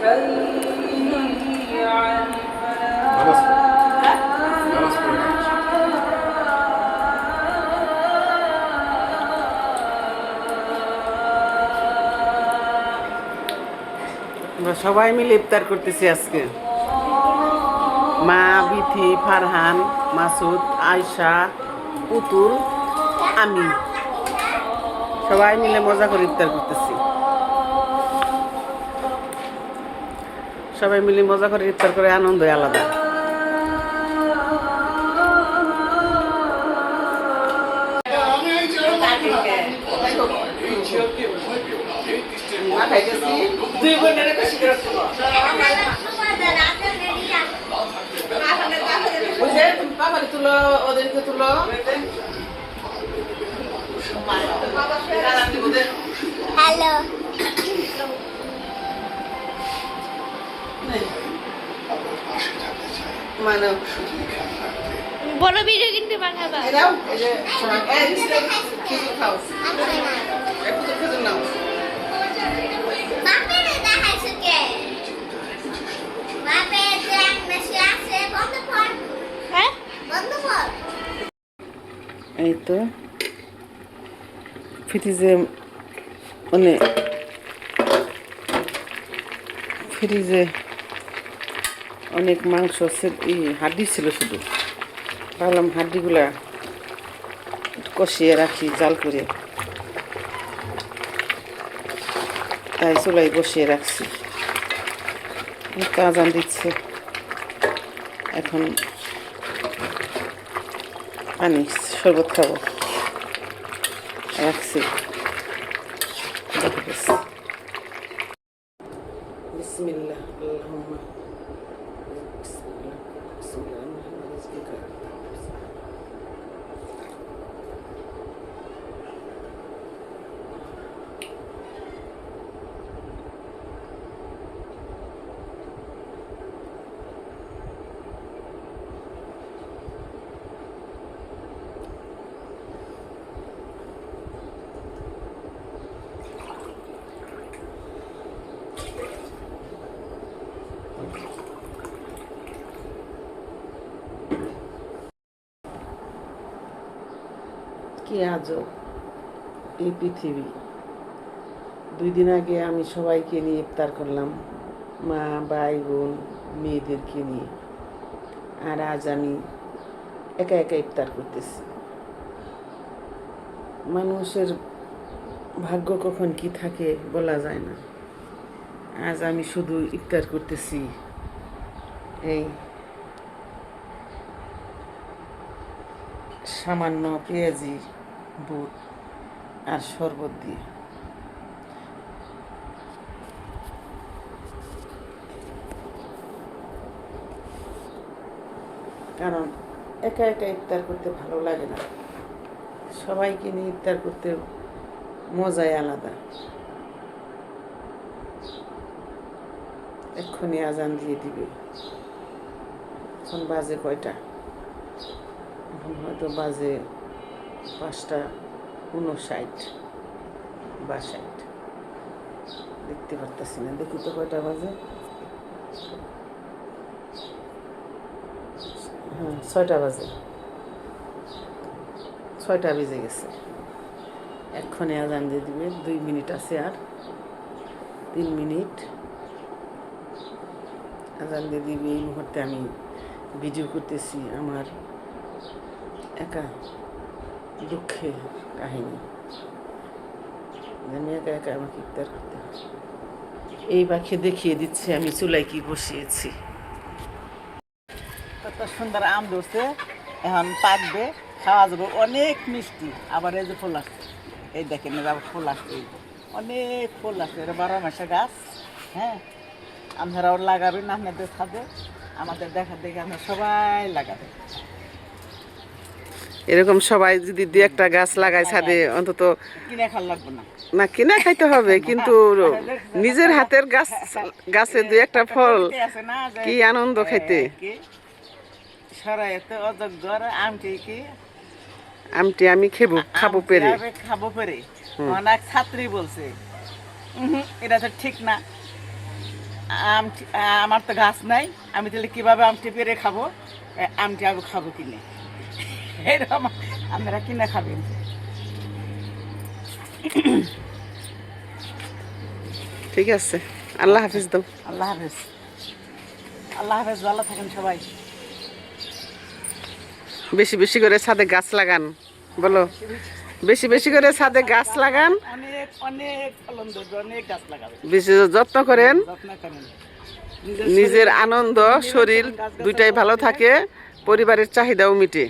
আমরা সবাই মিলে ইফতার করতেছি আজকে। মা, বিথি, ফারহান, মাসুদ, আয়শা, পুতুল, আমি সবাই মিলে মজা করে ইফতার করতেছি। সবাই মিলে মজা করে ইফতার করে আনন্দ আলাদা। তুলো ওদেরকে তুলো। হ্যালো মানে বড় ভিডিও কিন্তু বানাবা এরাও এই যে খেজুর খাও, একটু তো খেজুর নাও। বাপে দেখাইছে কে বাপে দেখ মেশে আছে বন্ধ কর। হ্যাঁ বন্ধ কর। এই তো ফ্রিজে মানে ফ্রিজে অনেক মাংস হাড্ডি ছিল, শুধু ভাবলাম হাড্ডিগুলা কষিয়ে রাখি জাল করে, তাই চুলাই বসিয়ে রাখছি। আজান দিচ্ছে, এখন পানি শরবত খাবো, রাখছি। বিসমিল্লাহ আল্লাহুম্মা কি আজব এই পৃথিবী। 2 দিন আগে আমি সবাইকে নিয়ে ইফতার করলাম, মা, ভাই, বোন, মেয়েদেরকে নিয়ে, আর আজ আমি একা একা ইফতার করতেছি। মানুষের ভাগ্য কখন কি থাকে বলা যায় না। আজ আমি শুধু ইফতার করতেছি এই সামান্য পেঁয়াজি, বুট আর শরবত দিয়ে। কারণ একা একা ইফতার করতে ভালো লাগে না, সবাইকে নিয়ে ইফতার করতে মজাই আলাদা। এক্ষুনি আজান দিয়ে দিবে। এখন বাজে কয়টা? এখন হয়তো বাজে 5:59 বা 60, দেখতে পারতেছি না। দেখি তো কয়টা বাজে। হ্যাঁ 6টা বাজে, 6টা বেজে গেছে। এক্ষণে আজান দিয়ে দিবে। 2 মিনিট আছে, আর 3 মিনিট আজান দিয়ে দিবে। এই মুহূর্তে আমি ভিডিও করতেছি আমার একা দুঃখের কাহিনী। আমি একা একা আমাকে ইফতার করতে হয়। এই পাখি দেখিয়ে দিচ্ছে আমি চুলাই কি বসিয়েছি। কত সুন্দর আম ধরছে, এখন পাকবে, খাওয়া যাবে। অনেক মিষ্টি। আবার এই যে ফুল আসছে, এই দেখেন আবার ফুল আসছে, অনেক ফুল আসছে। এটা 12 মাসের গাছ। হ্যাঁ, আপনারাও লাগাবেন, আপনাদের ছাদে, আমাদের দেখা দেখে আমরা সবাই লাগাবেন। এরকম সবাই যদি 2-1টা গাছ লাগায় ছাদে, অন্তত কিনে খাওয়া লাগবে না। না, কিনা খাইতে হবে, কিন্তু নিজের হাতের গাছে 2-1টা ফল কি আনন্দ খাইতে। আমটি আমি খাবো পেরে অনেক ছাত্রী বলছে এটা তো ঠিক না, আমার তো গাছ নাই, আমি তাহলে কিভাবে আমটি পেরে খাবো? আমটি আগে খাবো কিনে, এরকম আপনারা কিনে খাবেন। ঠিক আছে, আল্লাহ হাফিজ দাও। আল্লাহ হাফেজ। আল্লাহ হাফেজ, ভালো থাকেন সবাই। বেশি বেশি করে ছাদে গাছ লাগান, বলো বেশি বেশি করে ছাদে গাছ লাগান, অনেক অনেক ফলন ধরবে, অনেক গাছ লাগাবে, বেশি যত্ন করেন। যত্ন করেন। নিজের আনন্দ শরীর দুইটাই ভালো থাকে, পরিবারের চাহিদাও মিটে।